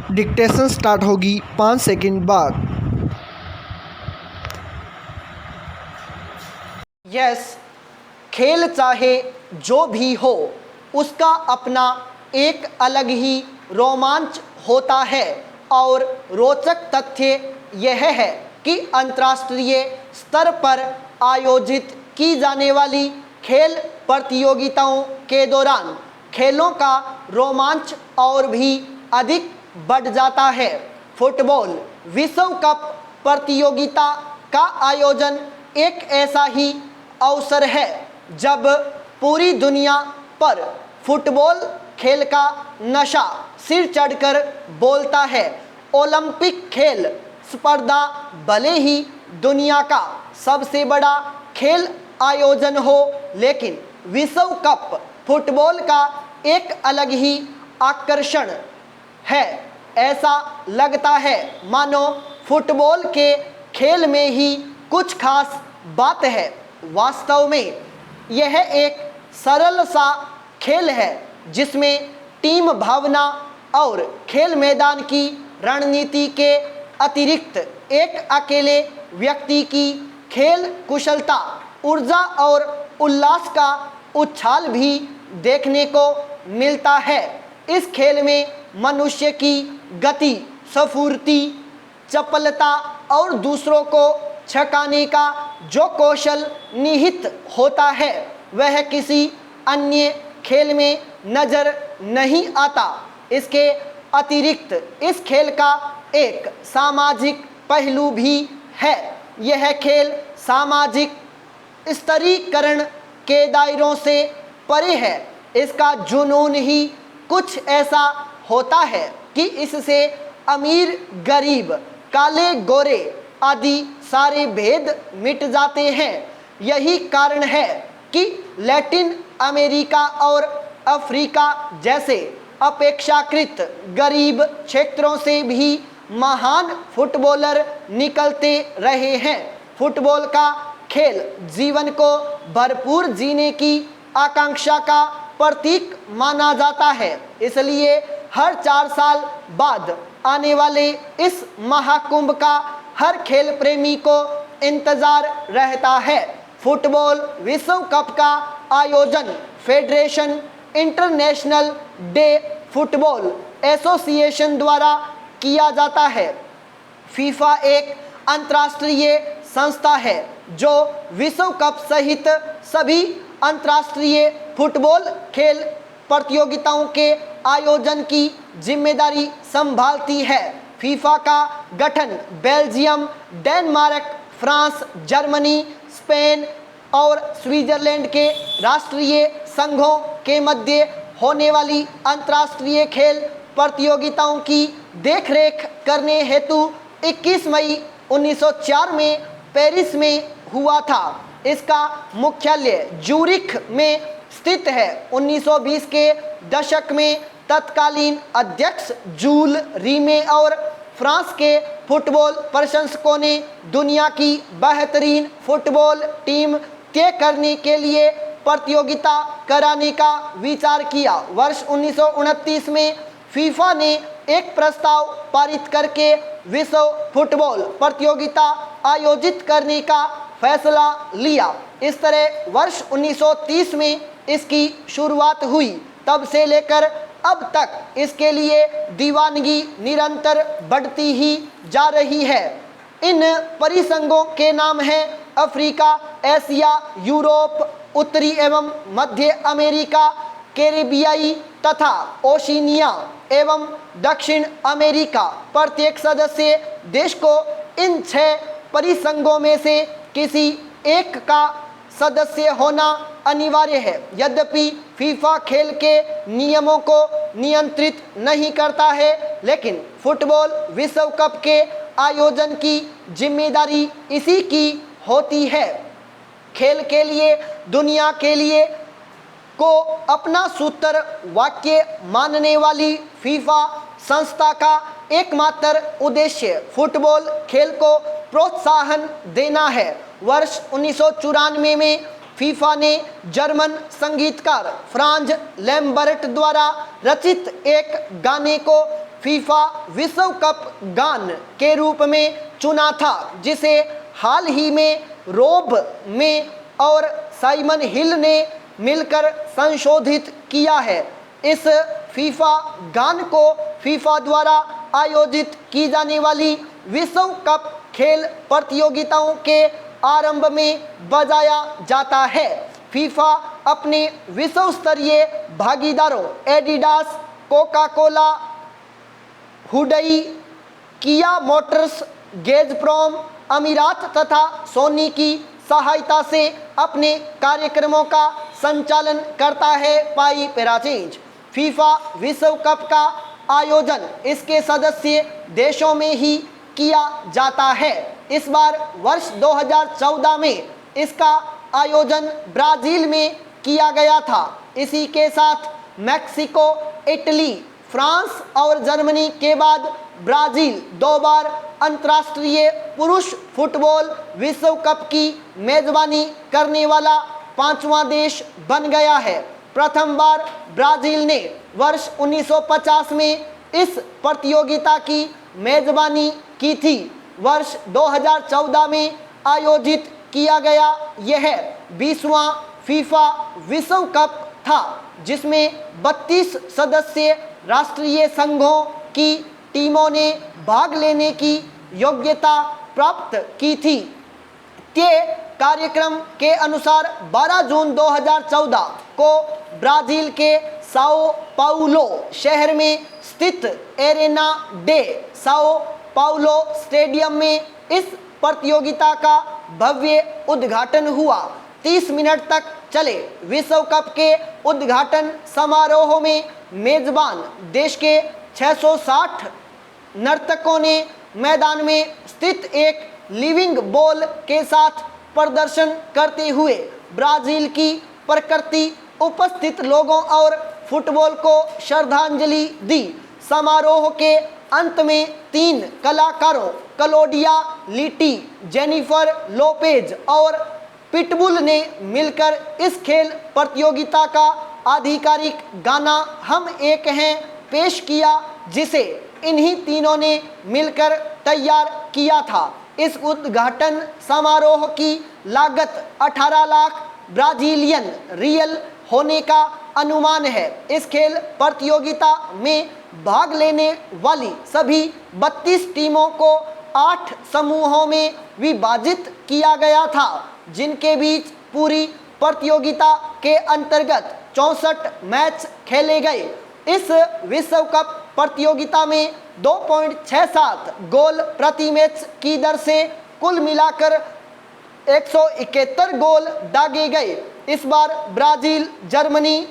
Dictation start होगी 5 second बाद। Yes, खेल चाहे जो भी हो उसका अपना एक अलग ही रोमांच होता है और रोचक तथ्य यह है कि अंतर्राष्ट्रीय स्तर पर आयोजित की जाने वाली खेल प्रतियोगिताओं के दौरान खेलों का रोमांच और भी अधिक बढ़ जाता है। फुटबॉल विश्व कप प्रतियोगिता का आयोजन एक ऐसा ही अवसर है जब पूरी दुनिया पर फुटबॉल खेल का नशा सिर चढ़कर बोलता है। ओलंपिक खेल स्पर्धा भले ही दुनिया का सबसे बड़ा खेल आयोजन हो, लेकिन विश्व कप फुटबॉल का एक अलग ही आकर्षण है। ऐसा लगता है मानो फुटबॉल के खेल में ही कुछ खास बात है। वास्तव में यह एक सरल सा खेल है जिसमें टीम भावना और खेल मैदान की रणनीति के अतिरिक्त एक अकेले व्यक्ति की खेल कुशलता, ऊर्जा और उल्लास का उछाल भी देखने को मिलता है। इस खेल में मनुष्य की गति, स्फूर्ति, चपलता और दूसरों को छकाने का जो कौशल निहित होता है वह किसी अन्य खेल में नजर नहीं आता। इसके अतिरिक्त इस खेल का एक सामाजिक पहलू भी है। यह खेल सामाजिक स्तरीकरण के दायरों से परे है। इसका जुनून ही कुछ ऐसा होता है कि इससे अमीर गरीब, काले गोरे आदि सारे भेद मिट जाते हैं। यही कारण है कि लैटिन अमेरिका और अफ्रीका जैसे अपेक्षाकृत गरीब क्षेत्रों से भी महान फुटबॉलर निकलते रहे हैं। फुटबॉल का खेल जीवन को भरपूर जीने की आकांक्षा का प्रतीक माना जाता है। इसलिए हर 4 साल बाद आने वाले इस महाकुंभ का हर खेल प्रेमी को इंतजार रहता है। फुटबॉल विश्व कप का आयोजन federation international day football association द्वारा किया जाता है। फीफा एक अंतर्राष्ट्रीय संस्था है जो विश्व कप सहित सभी अंतर्राष्ट्रीय फुटबॉल खेल प्रतियोगिताओं के आयोजन की जिम्मेदारी संभालती है। फीफा का गठन Belgium, Denmark, France, Germany, Spain और स्विट्जरलैंड के राष्ट्रीय संघों के मध्य होने वाली अंतर्राष्ट्रीय खेल प्रतियोगिताओं की देखरेख करने हेतु 21 मई 1904 में पेरिस में हुआ था। इसका मुख्यालय जूरिख में स्थित है। 1920 के दशक में तत्कालीन अध्यक्ष जूल रीमे और फ्रांस के फुटबॉल प्रशंसकों ने दुनिया की बेहतरीन फुटबॉल टीम तय करने के लिए प्रतियोगिता कराने का विचार किया। वर्ष 1929 में फीफा ने एक प्रस्ताव पारित करके विश्व फुटबॉल प्रतियोगिता आयोजित करने का फैसला लिया। इस तरह वर्ष 1930 में इसकी शुरुआत हुई। तब से लेकर अब तक इसके लिए दीवानगी निरंतर बढ़ती ही जा रही है। इन परिसंघों के नाम हैं अफ्रीका, एशिया, यूरोप, उत्तरी एवं मध्य अमेरिका, कैरिबियाई तथा ओशिनिया एवं दक्षिण अमेरिका। प्रत्येक सदस्य देश को इन 6 परिसंघों में से किसी एक का सदस्य होना अनिवार्य है। यद्यपि फीफा खेल के नियमों को नियंत्रित नहीं करता है, लेकिन फुटबॉल विश्व कप के आयोजन की जिम्मेदारी इसी की होती है। खेल के लिए, दुनिया के लिए को अपना सूत्र वाक्य मानने वाली फीफा संस्था का एकमात्र उद्देश्य फुटबॉल खेल को प्रोत्साहन देना है। वर्ष 1994 में फीफा ने जर्मन संगीतकार फ्रांज लैम्बर्ट द्वारा रचित एक गाने को फीफा विश्व कप गान के रूप में चुना था, जिसे हाल ही में रोब में और साइमन हिल ने मिलकर संशोधित किया है। इस फीफा गान को फीफा द्वारा आयोजित की जाने वाली विश्व कप खेल प्रतियोगिताओं के आरंभ में बजाया जाता है। फीफा अपने विश्व स्तरीय भागीदारों एडिडास, कोका कोला, हुडई, किया मोटर्स, गेजप्रोम, अमीरात तथा सोनी की सहायता से अपने कार्यक्रमों का संचालन करता है। पाई पैराचेंज फीफा विश्व कप का आयोजन इसके सदस्य देशों में ही किया जाता है। इस बार वर्ष 2014 में इसका आयोजन ब्राज़ील में किया गया था। इसी के साथ मैक्सिको, इटली, फ्रांस और जर्मनी के बाद ब्राज़ील 2 बार अंतर्राष्ट्रीय पुरुष फुटबॉल विश्व कप की मेज़बानी करने वाला 5वां देश बन गया है। प्रथम बार ब्राज़ील ने वर्ष 1950 में इस प्रतियोगिता की मेज़बानी की थी। वर्ष 2014 में आयोजित किया गया यह 20वां फीफा विश्व कप था, जिसमें 32 सदस्य राष्ट्रीय संघों की टीमों ने भाग लेने की योग्यता प्राप्त की थी। के कार्यक्रम के अनुसार 12 जून 2014 को ब्राज़ील के साओ पाउलो शहर में स्थित arena day Sao Paulo stadium में इस प्रतियोगिता का भव्य उद्घाटन हुआ। 30 मिनट तक चले विश्व कप के उद्घाटन समारोह में मेजबान देश के 660 नर्तकों ने मैदान में स्थित एक लिविंग बॉल के साथ प्रदर्शन करते हुए ब्राज़ील की प्रकृति, उपस्थित लोगों और फुटबॉल को श्रद्धांजलि दी। समारोह के अंत में 3 कलाकारों क्लोडिया लिटी, जेनिफर लोपेज और पिटबुल ने मिलकर इस खेल प्रतियोगिता का आधिकारिक गाना हम एक हैं पेश किया, जिसे इन्हीं तीनों ने मिलकर तैयार किया था। इस उद्घाटन समारोह की लागत 18 लाख ब्राज़ीलियन रियल होने का अनुमान है। इस खेल प्रतियोगिता में भाग लेने वाली सभी 32 टीमों को 8 समूहों में विभाजित किया गया था, जिनके बीच पूरी प्रतियोगिता के अंतर्गत 64 मैच खेले गए। इस विश्व कप प्रतियोगिता में 2.67 गोल प्रति मैच की दर से कुल मिलाकर 171 गोल दागे गए। इस बार ब्राज़ील, जर्मनी,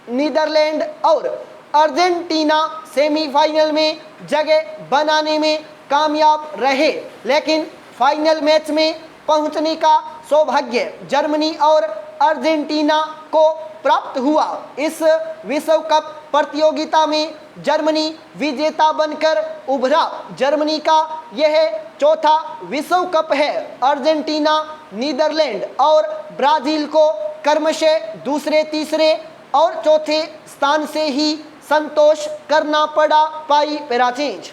नीदरलैंड और अर्जेंटीना सेमीफाइनल में जगह बनाने में कामयाब रहे, लेकिन फाइनल मैच में पहुंचने का सौभाग्य जर्मनी और अर्जेंटीना को प्राप्त हुआ। इस विश्व कप प्रतियोगिता में जर्मनी विजेता बनकर उभरा। जर्मनी का यह चौथा विश्व कप है। अर्जेंटीना, नीदरलैंड और ब्राज़ील को क्रमशः दूसरे, तीसरे और चौथे स्थान से ही संतोष करना पड़ा। पाई पैराचेंज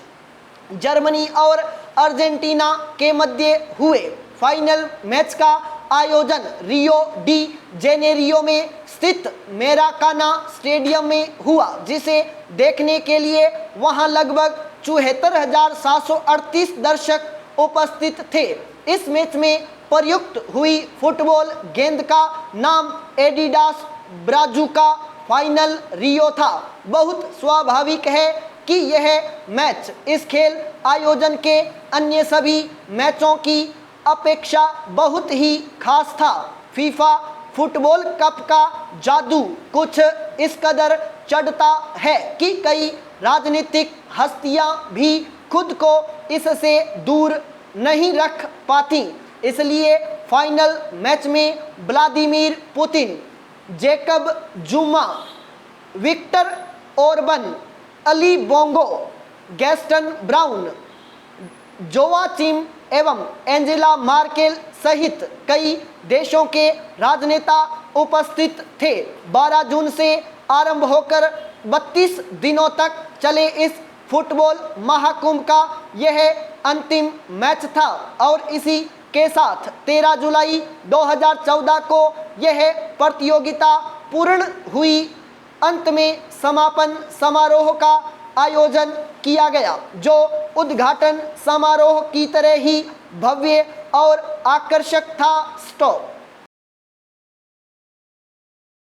जर्मनी और अर्जेंटीना के मध्य हुए फाइनल मैच का आयोजन रियो डी जेनेरियो में स्थित मेराकाना स्टेडियम में हुआ, जिसे देखने के लिए वहां लगभग 74,738 दर्शक उपस्थित थे। इस मैच में प्रयुक्त हुई फुटबॉल गेंद का नाम एडिडास ब्राजुका फाइनल रियो था। बहुत स्वाभाविक है कि यह मैच इस खेल आयोजन के अन्य सभी मैचों की अपेक्षा बहुत ही खास था। फीफा फुटबॉल कप का जादू कुछ इस कदर चढ़ता है कि कई राजनीतिक हस्तियां भी खुद को इससे दूर नहीं रख पाती। इसलिए फाइनल मैच में Vladimir Putin, Jacob Zuma, Viktor Orban, Ali Bongo, Gaston Browne, Joachim एवं एंजेला मार्केल सहित कई देशों के राजनेता उपस्थित थे। 12 जून से आरंभ होकर 32 दिनों तक चले इस फुटबॉल महाकुंभ का यह अंतिम मैच था और इसी के साथ 13 जुलाई 2014 को यह प्रतियोगिता पूर्ण हुई। अंत में समापन समारोह का आयोजन किया गया, जो उद्घाटन समारोह की तरह ही भव्य और आकर्षक था। स्टॉप।